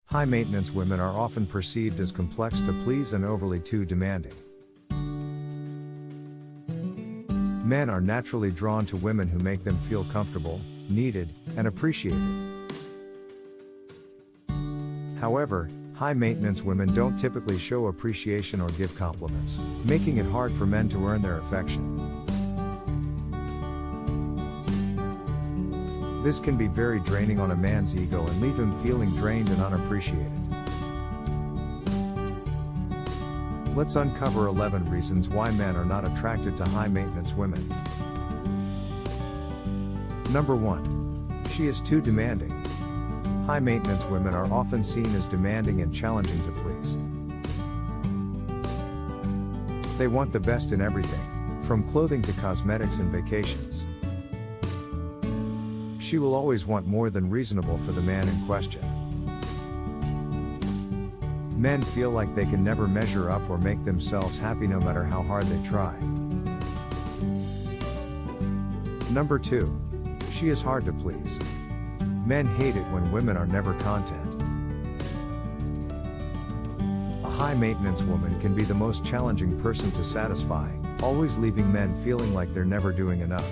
High-maintenance women are often perceived as complex to please and overly too demanding. Men are naturally drawn to women who make them feel comfortable, needed, and appreciated. However, high-maintenance women don't typically show appreciation or give compliments, making it hard for men to earn their affection. This can be very draining on a man's ego and leave him feeling drained and unappreciated. Let's uncover 11 reasons why men are not attracted to high-maintenance women. Number 1. She is too demanding. High-maintenance women are often seen as demanding and challenging to please. They want the best in everything, from clothing to cosmetics and vacations. She will always want more than reasonable for the man in question. Men feel like they can never measure up or make themselves happy no matter how hard they try. Number 2. She is hard to please. Men hate it when women are never content. A high-maintenance woman can be the most challenging person to satisfy, always leaving men feeling like they're never doing enough.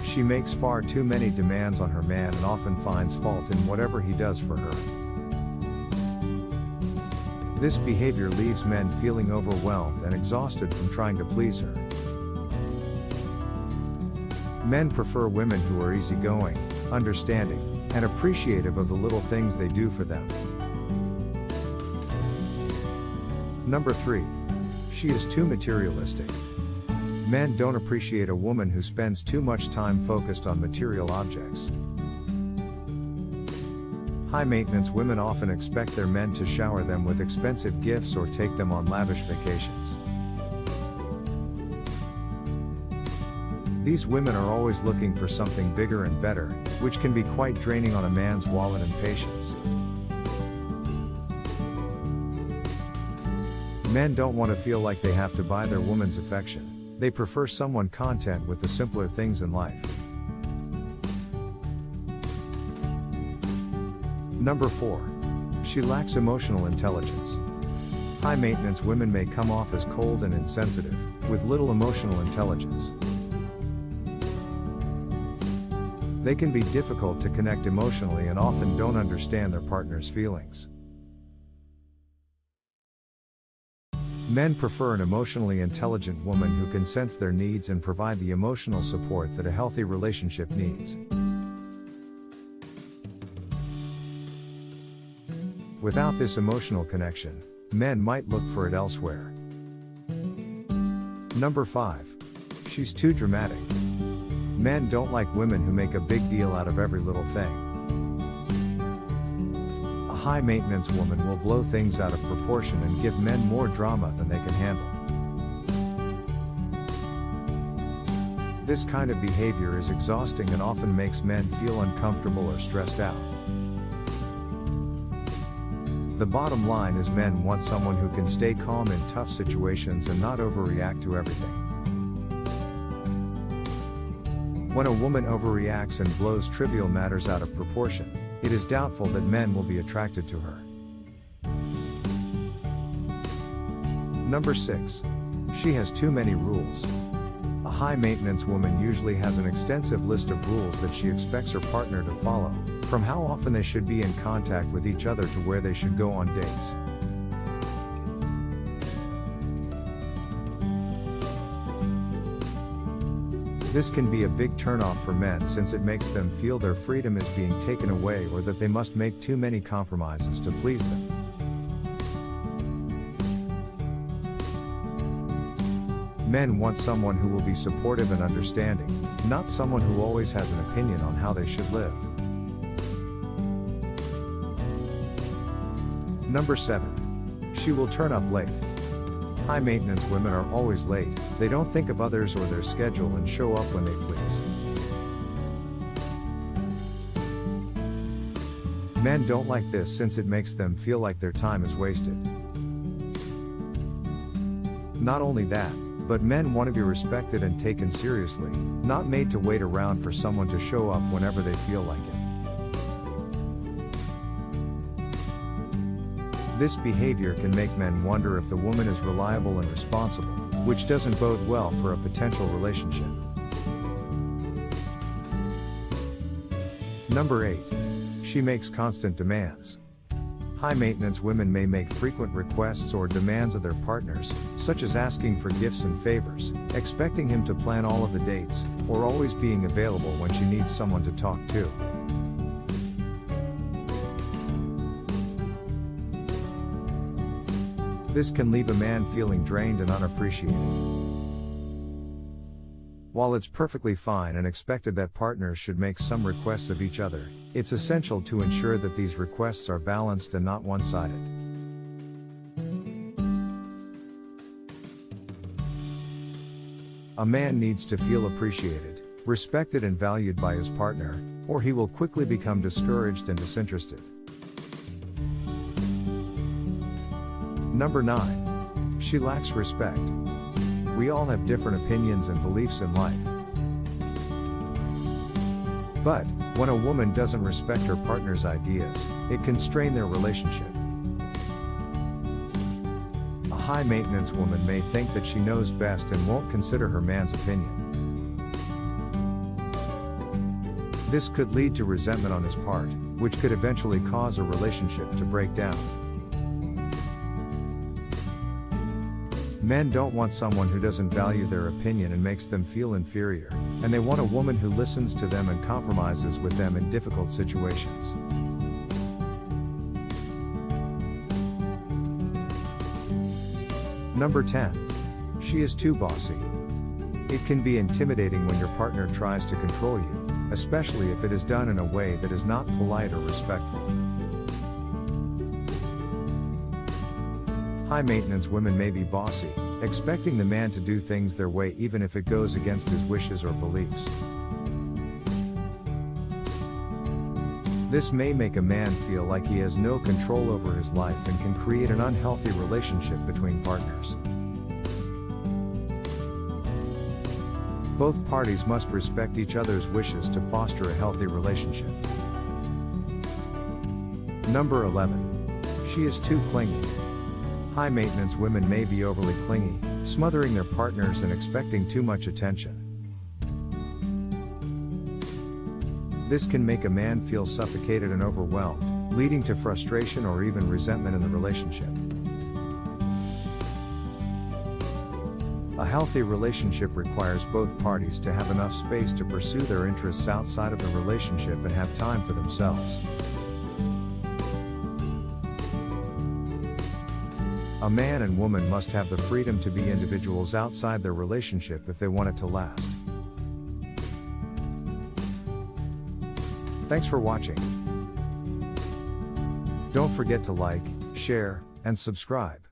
She makes far too many demands on her man and often finds fault in whatever he does for her. This behavior leaves men feeling overwhelmed and exhausted from trying to please her. Men prefer women who are easygoing, understanding, and appreciative of the little things they do for them. Number 3. She is too materialistic. Men don't appreciate a woman who spends too much time focused on material objects. High-maintenance women often expect their men to shower them with expensive gifts or take them on lavish vacations. These women are always looking for something bigger and better, which can be quite draining on a man's wallet and patience. Men don't want to feel like they have to buy their woman's affection. They prefer someone content with the simpler things in life. Number 4. She lacks emotional intelligence. High-maintenance women may come off as cold and insensitive, with little emotional intelligence. They can be difficult to connect emotionally and often don't understand their partner's feelings. Men prefer an emotionally intelligent woman who can sense their needs and provide the emotional support that a healthy relationship needs. Without this emotional connection, men might look for it elsewhere. Number 5. She's too dramatic. Men don't like women who make a big deal out of every little thing. A high-maintenance woman will blow things out of proportion and give men more drama than they can handle. This kind of behavior is exhausting and often makes men feel uncomfortable or stressed out. The bottom line is men want someone who can stay calm in tough situations and not overreact to everything. When a woman overreacts and blows trivial matters out of proportion, it is doubtful that men will be attracted to her. Number 6. She has too many rules. A high-maintenance woman usually has an extensive list of rules that she expects her partner to follow, from how often they should be in contact with each other to where they should go on dates. This can be a big turnoff for men since it makes them feel their freedom is being taken away or that they must make too many compromises to please them. Men want someone who will be supportive and understanding, not someone who always has an opinion on how they should live. Number 7. She will turn up late. High-maintenance women are always late, they don't think of others or their schedule and show up when they please. Men don't like this since it makes them feel like their time is wasted. Not only that, But men want to be respected and taken seriously, not made to wait around for someone to show up whenever they feel like it. This behavior can make men wonder if the woman is reliable and responsible, which doesn't bode well for a potential relationship. Number 8. She makes constant demands. High-maintenance women may make frequent requests or demands of their partners, such as asking for gifts and favors, expecting him to plan all of the dates, or always being available when she needs someone to talk to. This can leave a man feeling drained and unappreciated. While it's perfectly fine and expected that partners should make some requests of each other, it's essential to ensure that these requests are balanced and not one-sided. A man needs to feel appreciated, respected and valued by his partner, or he will quickly become discouraged and disinterested. Number 9. She lacks respect. We all have different opinions and beliefs in life. But, when a woman doesn't respect her partner's ideas, it can strain their relationship. A high-maintenance woman may think that she knows best and won't consider her man's opinion. This could lead to resentment on his part, which could eventually cause a relationship to break down. Men don't want someone who doesn't value their opinion and makes them feel inferior, and they want a woman who listens to them and compromises with them in difficult situations. Number 10. She is too bossy. It can be intimidating when your partner tries to control you, especially if it is done in a way that is not polite or respectful. High-maintenance women may be bossy, expecting the man to do things their way even if it goes against his wishes or beliefs. This may make a man feel like he has no control over his life and can create an unhealthy relationship between partners. Both parties must respect each other's wishes to foster a healthy relationship. Number 11. She is too clingy. High-maintenance women may be overly clingy, smothering their partners and expecting too much attention. This can make a man feel suffocated and overwhelmed, leading to frustration or even resentment in the relationship. A healthy relationship requires both parties to have enough space to pursue their interests outside of the relationship and have time for themselves. A man and woman must have the freedom to be individuals outside their relationship if they want it to last. Thanks for watching. Don't forget to like, share, and subscribe.